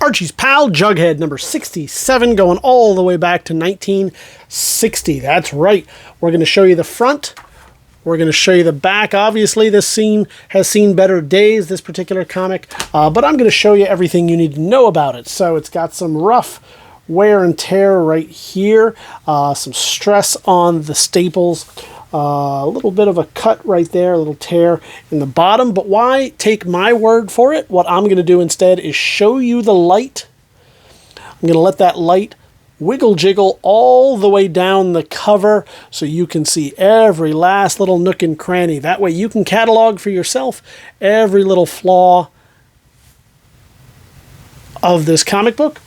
Archie's Pal, Jughead, number 67, going all the way back to 1960. That's right. We're going to show you the front. We're going to show you the back. Obviously, this scene has seen better days, this particular comic, but I'm going to show you everything you need to know about it. So it's got some rough wear and tear right here, some stress on the staples, a little bit of a cut right there, a little tear in the bottom. But why take my word for it? What I'm going to do instead is show you the light. I'm going to let that light wiggle jiggle all the way down the cover so you can see every last little nook and cranny. That way you can catalog for yourself every little flaw of this comic book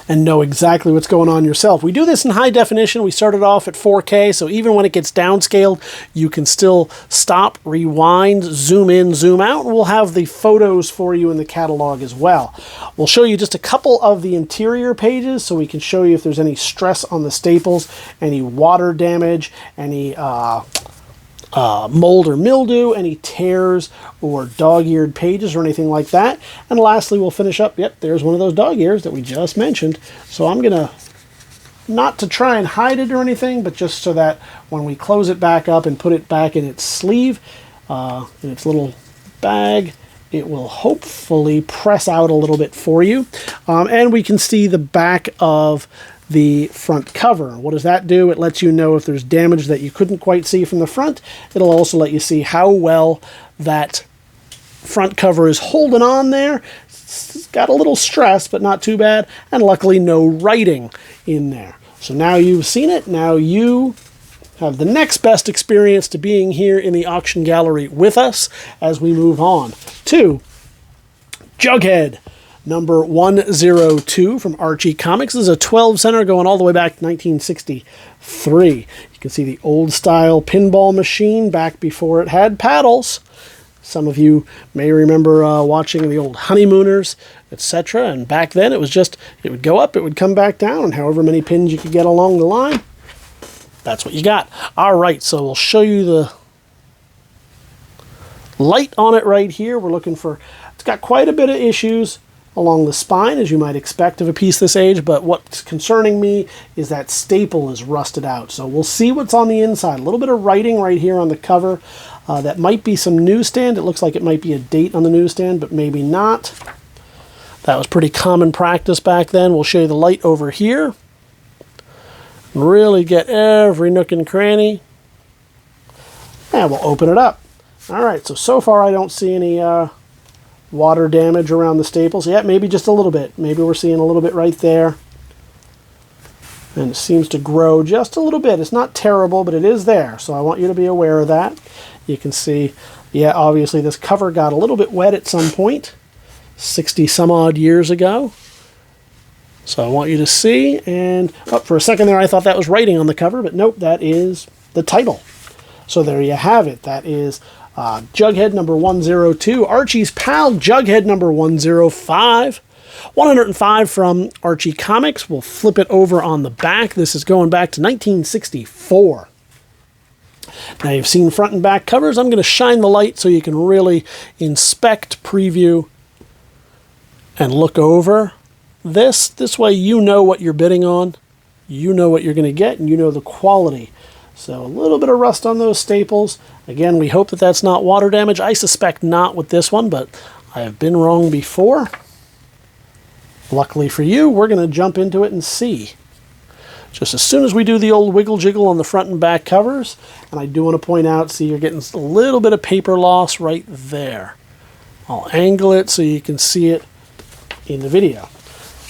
and know exactly what's going on yourself. We do this in high definition. We started off at 4K, so even when it gets downscaled, you can still stop, rewind, zoom in, zoom out, and we'll have the photos for you in the catalog as well. We'll show you just a couple of the interior pages so we can show you if there's any stress on the staples, any water damage, any mold or mildew, any tears or dog-eared pages or anything like that. And lastly, we'll finish up. Yep, there's one of those dog ears that we just mentioned. So I'm going to, not to try and hide it or anything, but just so that when we close it back up and put it back in its sleeve, in its little bag, it will hopefully press out a little bit for you. And we can see the back of the front cover. What does that do? It lets you know if there's damage that you couldn't quite see from the front. It'll also let you see how well that front cover is holding on there. It's got a little stress, but not too bad, and luckily no writing in there. So now you've seen it. Now you have the next best experience to being here in the auction gallery with us as we move on to Jughead, number 102 from Archie Comics. This is a 12 center going all the way back to 1963. You can see the old style pinball machine back before it had paddles. Some of you may remember watching the old Honeymooners, etc. And back then it was just, it would go up, it would come back down, and however many pins you could get along the line, that's what you got. All right, so we'll show you the light on it right here. We're looking for, it's got quite a bit of issues along the spine, as you might expect of a piece this age, but what's concerning me is that staple is rusted out. So we'll see what's on the inside. A little bit of writing right here on the cover. That might be some newsstand. It looks like it might be a date on the newsstand, but maybe not. That was pretty common practice back then. We'll show you the light over here. Really get every nook and cranny. And we'll open it up. All right, so far I don't see any water damage around the staples. Yeah, maybe just a little bit. Maybe we're seeing a little bit right there. And it seems to grow just a little bit. It's not terrible, but it is there. So I want you to be aware of that. You can see, yeah, obviously this cover got a little bit wet at some point, 60 some odd years ago. So I want you to see, and for a second there I thought that was writing on the cover, but nope, that is the title. So there you have it. That is Jughead number 102, Archie's Pal, Jughead number 105. 105 from Archie Comics. We'll flip it over on the back. This is going back to 1964. Now you've seen front and back covers. I'm going to shine the light so you can really inspect, preview, and look over this. This way you know what you're bidding on, you know what you're going to get, and you know the quality. So a little bit of rust on those staples. Again, we hope that that's not water damage. I suspect not with this one, but I have been wrong before. Luckily for you, we're going to jump into it and see. Just as soon as we do the old wiggle jiggle on the front and back covers, and I do want to point out, see, you're getting a little bit of paper loss right there. I'll angle it so you can see it in the video.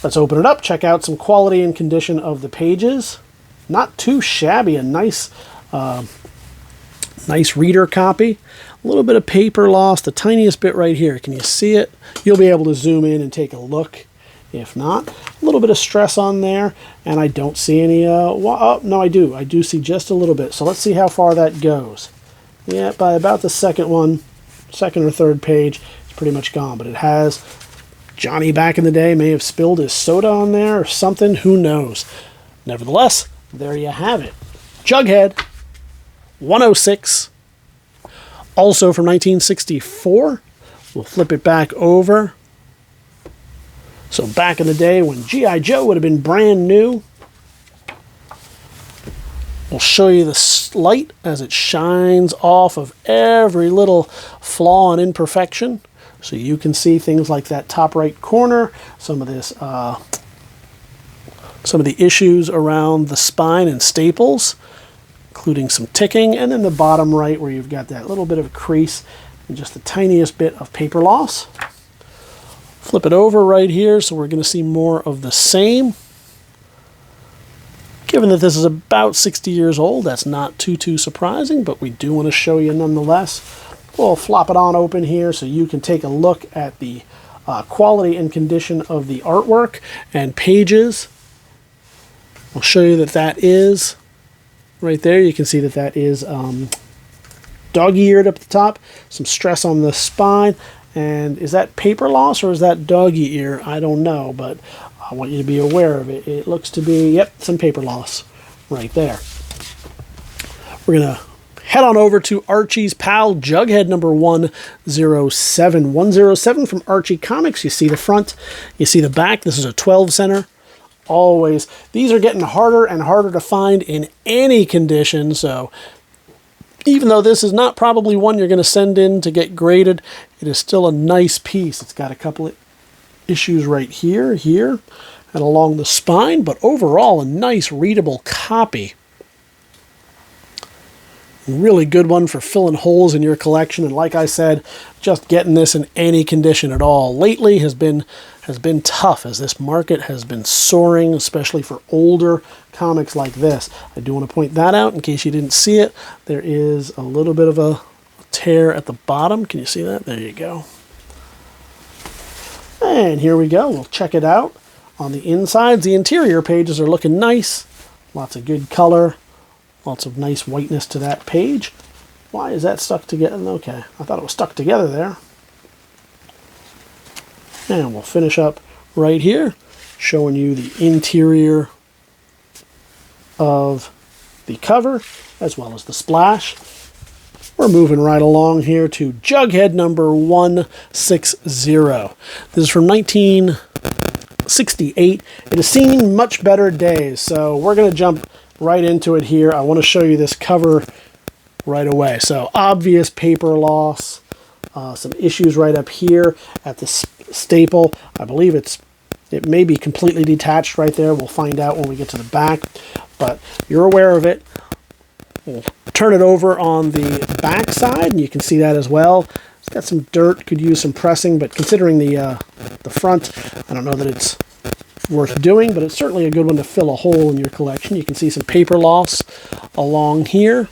Let's open it up, check out some quality and condition of the pages. Not too shabby, a nice nice reader copy. A little bit of paper loss, the tiniest bit right here. Can you see it? You'll be able to zoom in and take a look. If not, a little bit of stress on there, and I don't see any, oh, no, I do. I do see just a little bit. So let's see how far that goes. Yeah, by about the second or third page, it's pretty much gone. But it has, Johnny back in the day may have spilled his soda on there or something. Who knows? Nevertheless, there you have it. Jughead, 106. Also from 1964. We'll flip it back over. So back in the day when G.I. Joe would have been brand new, we'll show you the light as it shines off of every little flaw and imperfection. So you can see things like that top right corner, some of this, some of the issues around the spine and staples, including some ticking, and then the bottom right where you've got that little bit of a crease and just the tiniest bit of paper loss. Flip it over right here, so we're going to see more of the same. Given that this is about 60 years old, that's not too surprising, but we do want to show you nonetheless. We'll flop it on open here so you can take a look at the quality and condition of the artwork and pages. I'll show you that that is, right there, you can see that that is dog-eared up at the top, some stress on the spine, and is that paper loss or is that doggy ear? I don't know, but I want you to be aware of it. It looks to be, yep, some paper loss right there. We're going to head on over to Archie's pal, Jughead number 107. 107 from Archie Comics. You see the front, you see the back. This is a 12 center. Always. These are getting harder and harder to find in any condition, so even though this is not probably one you're going to send in to get graded, it is still a nice piece. It's got a couple of issues right here, and along the spine, but overall a nice readable copy. Really good one for filling holes in your collection, and like I said, just getting this in any condition at all lately has been tough, as this market has been soaring, especially for older comics like this. I do want to point that out in case you didn't see it. There is a little bit of a tear at the bottom. Can you see that? There you go. And here we go. We'll check it out. On the insides, the interior pages are looking nice. Lots of good color. Lots of nice whiteness to that page. Why is that stuck together? Okay, I thought it was stuck together there. And we'll finish up right here, showing you the interior of the cover, as well as the splash. We're moving right along here to Jughead number 160. This is from 1968. It has seen much better days, so we're going to jump right into it here. I want to show you this cover right away. So obvious paper loss, some issues right up here at the staple. I believe it may be completely detached right there. We'll find out when we get to the back, but you're aware of it. We'll turn it over on the back side, and you can see that as well. It's got some dirt, could use some pressing, but considering the front, I don't know that it's worth doing, but it's certainly a good one to fill a hole in your collection. You can see some paper loss along here.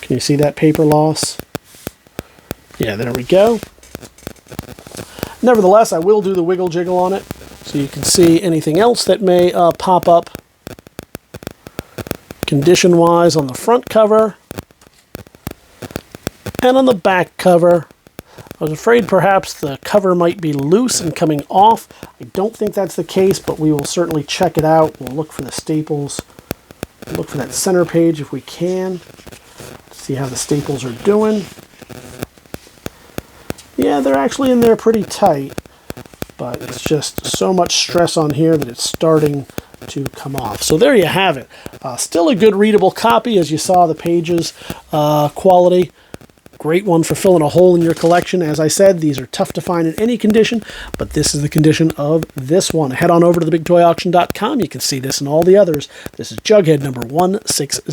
Can you see that paper loss? Yeah, there we go. Nevertheless, I will do the wiggle jiggle on it so you can see anything else that may pop up condition-wise on the front cover and on the back cover. I was afraid perhaps the cover might be loose and coming off. I don't think that's the case, but we will certainly check it out. We'll look for the staples, look for that center page if we can, see how the staples are doing. Yeah, they're actually in there pretty tight, but it's just so much stress on here that it's starting to come off. So there you have it. Still a good readable copy, as you saw the pages quality. Great one for filling a hole in your collection. As I said, these are tough to find in any condition, but this is the condition of this one. Head on over to TheBigToyAuction.com. You can see this and all the others. This is Jughead number 160.